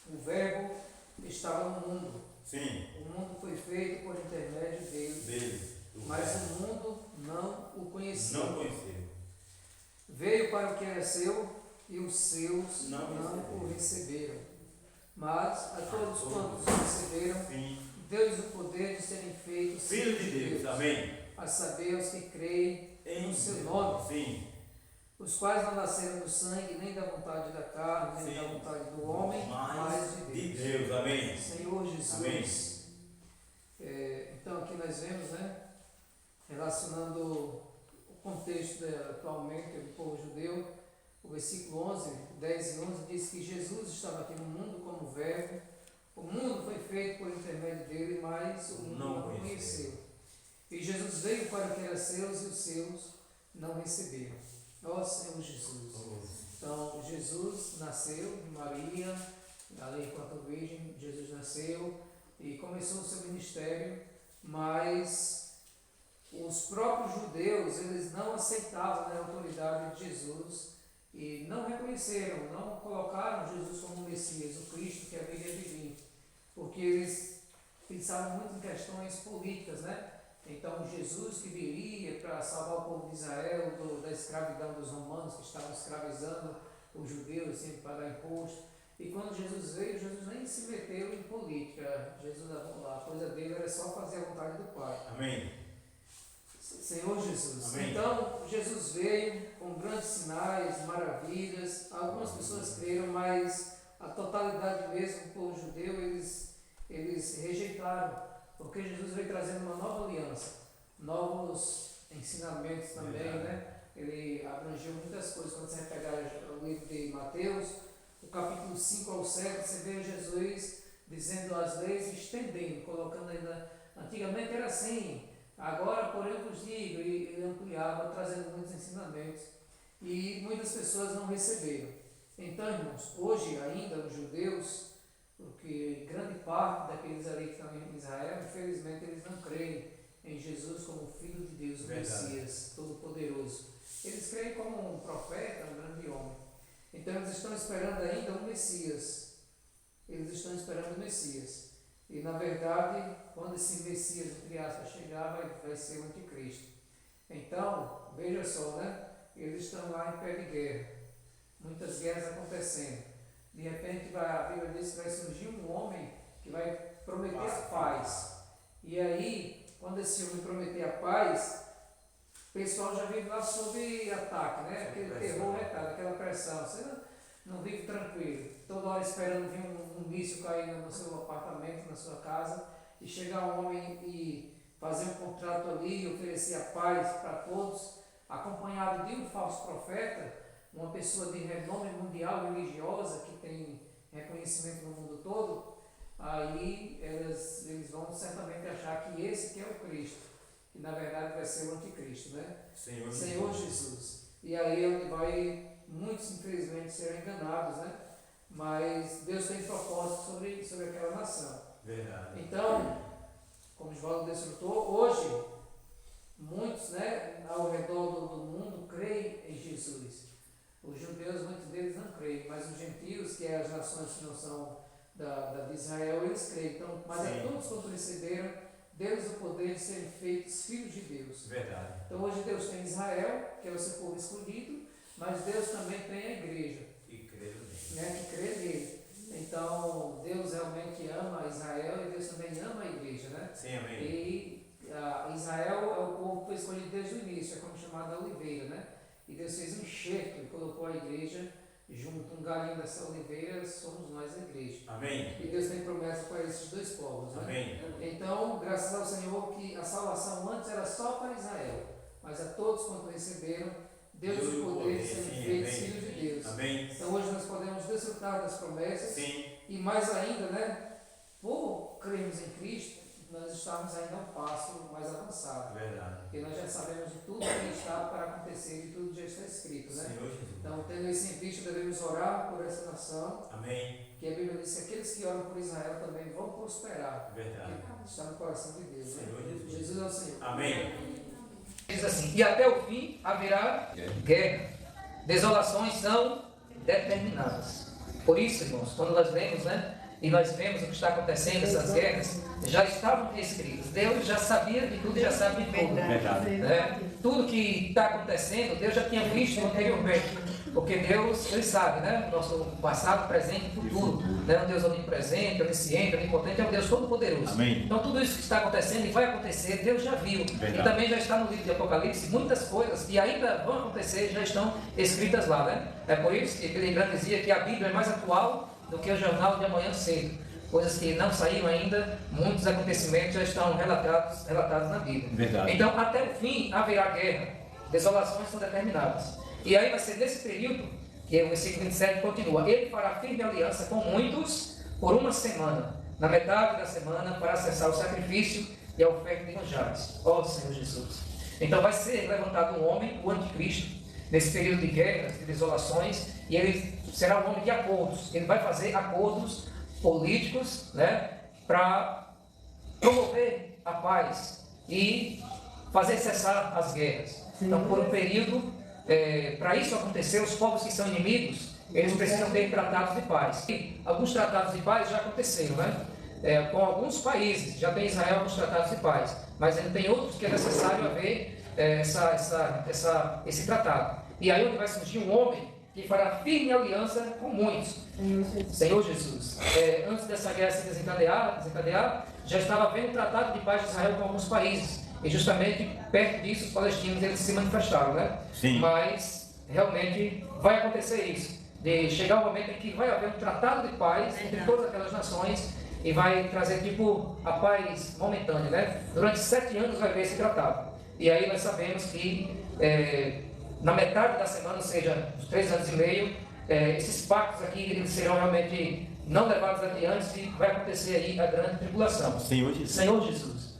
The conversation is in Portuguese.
o Verbo estava no mundo. Sim. O mundo foi feito por intermédio dele. Mas o mundo não o conhecia. Não conheceu. Veio para o que era seu e os seus não o receberam. Mas a todos quantos o receberam, deu-lhes o poder de serem feitos filhos de Deus. Amém. A saber, os que creem no seu nome. Sim. Os quais não nasceram do sangue, nem da vontade da carne, nem da vontade do homem, mas de Deus. Amém. Senhor Jesus. Amém. Então aqui nós vemos, relacionando o contexto atualmente do povo judeu, o versículo 11, 10 e 11 diz que Jesus estava aqui no mundo como verbo. O mundo foi feito por intermédio dele, mas o mundo não o conheceu. E Jesus veio para o que era seus e os seus não receberam. Ó Senhor Jesus. Então, Jesus nasceu de Maria, ali enquanto virgem, Jesus nasceu e começou o seu ministério, mas os próprios judeus, eles não aceitavam a autoridade de Jesus e não reconheceram, não colocaram Jesus como o Messias, o Cristo que haveria de vir, porque eles pensavam muito em questões políticas, Então, Jesus que viria para salvar o povo de Israel da escravidão dos romanos que estavam escravizando os judeus, sempre para dar imposto. E quando Jesus veio, Jesus nem se meteu em política. Jesus, a coisa dele era só fazer a vontade do Pai. Amém. Senhor Jesus. Amém. Então, Jesus veio com grandes sinais, maravilhas. Algumas pessoas creram, mas a totalidade mesmo do povo judeu, eles rejeitaram. Porque Jesus veio trazendo uma nova aliança, novos ensinamentos também, Ele abrangeu muitas coisas. Quando você vai pegar o livro de Mateus, o capítulo 5 ao 7, você vê Jesus dizendo as leis, estendendo, colocando ainda. Antigamente era assim, agora, porém, eu vos digo, e ele ampliava, trazendo muitos ensinamentos. E muitas pessoas não receberam. Então, irmãos, hoje ainda os judeus, porque grande parte daqueles ali que estão em Israel, infelizmente, eles não creem em Jesus como Filho de Deus, o Messias Todo-Poderoso. Eles creem como um profeta, um grande homem. Então eles estão esperando ainda o Messias. Eles estão esperando o Messias. E na verdade, quando esse Messias, entre aspas, chegar, vai ser o anticristo. Então, veja só, eles estão lá em pé de guerra. Muitas guerras acontecendo. De repente a Bíblia diz que vai surgir um homem que vai prometer a paz. E aí, quando esse homem prometer a paz, o pessoal já vive lá sob ataque, aquele terror retado, aquela pressão. Você não vive tranquilo, toda hora esperando vir um míssil cair no seu apartamento, na sua casa, e chegar um homem e fazer um contrato ali e oferecer a paz para todos, acompanhado de um falso profeta, uma pessoa de renome mundial religiosa que tem reconhecimento no mundo todo. Aí eles vão certamente achar que esse que é o Cristo, que na verdade vai ser o anticristo, Senhor Jesus. E aí é onde vai muitos infelizmente serão enganados, Mas Deus tem propósito sobre aquela nação. Verdade. Então, como Oswaldo desfrutou, hoje muitos, ao redor do mundo creem em Jesus. Os judeus, muitos deles não creem, mas os gentios, que é as nações que não são de Israel, eles creem. Então, mas a todos quanto receberam, deu-lhes o poder de serem feitos filhos de Deus. Verdade. Então hoje Deus tem Israel, que é o seu povo escolhido, mas Deus também tem a igreja. Que crê Que crê nele. Então Deus realmente ama Israel e Deus também ama a igreja, Sim, amém. E Israel é o povo que foi escolhido desde o início, é como chamado a oliveira, E Deus fez um enxerto e colocou a igreja junto, um galinho dessa oliveira, somos nós a igreja. Amém. E Deus tem promessa para esses dois povos, Amém. Então, graças ao Senhor, que a salvação antes era só para Israel, mas a todos quanto receberam, Deus o poder de serem feitos filhos de Deus. Amém. Então hoje nós podemos desfrutar das promessas. Sim. E mais ainda, por crermos em Cristo, nós estamos ainda um passo mais avançado. Verdade. Porque nós já sabemos de tudo que está para acontecer, de tudo que já está escrito, Senhor Jesus. Então, tendo isso em vista, devemos orar por essa nação. Amém. Que a Bíblia diz que aqueles que oram por Israel também vão prosperar. Verdade. Porque está no coração de Deus. Senhor Jesus. Jesus é o Senhor. Amém. Diz assim: e até o fim haverá guerra. Desolações são determinadas. Por isso, irmãos, quando nós lemos, né, e nós vemos o que está acontecendo, essas guerras, já estavam escritas. Deus já sabia de tudo e já sabe de tudo. Verdade. Né? Tudo que está acontecendo, Deus já tinha visto anteriormente. Porque Deus, Ele sabe, né? Nosso passado, presente e futuro. Né? Um Deus omnipresente, onisciente, onipotente, é um Deus todo-poderoso. Amém. Então tudo isso que está acontecendo e vai acontecer, Deus já viu. Verdade. E também já está no livro de Apocalipse, muitas coisas que ainda vão acontecer já estão escritas lá, né? É por isso que Billy Graham dizia que a Bíblia é mais atual do que o jornal de amanhã cedo. Coisas que não saíram ainda, muitos acontecimentos já estão relatados na Bíblia. Verdade. Então, até o fim haverá guerra, desolações são determinadas. E aí vai ser nesse período que o versículo 27 continua: ele fará firme aliança com muitos por uma semana, na metade da semana, para cessar o sacrifício e a oferta de manjares. Ó Senhor Jesus! Então vai ser levantado um homem, o anticristo, nesse período de guerras, de desolações, e ele será um homem de acordos. Ele vai fazer acordos políticos, né, para promover a paz e fazer cessar as guerras. Então, por um período, para isso acontecer, os povos que são inimigos, eles precisam ter tratados de paz. E alguns tratados de paz já aconteceram, né? Com alguns países, já tem Israel alguns tratados de paz, mas ainda tem outros que é necessário haver esse tratado. E aí onde vai surgir um homem que fará firme aliança com muitos. Senhor Jesus. Antes dessa guerra se desencadear, já estava havendo um tratado de paz de Israel com alguns países. E justamente perto disso os palestinos eles se manifestaram, né? Sim. Mas realmente vai acontecer isso, de chegar um momento em que vai haver um tratado de paz entre todas aquelas nações e vai trazer tipo a paz momentânea, né? Durante 7 anos vai haver esse tratado. E aí nós sabemos que na metade da semana, ou seja, os 3 anos e meio, esses pactos aqui eles serão realmente não levados adiante e vai acontecer aí a grande tribulação. Senhor Jesus. Senhor Jesus.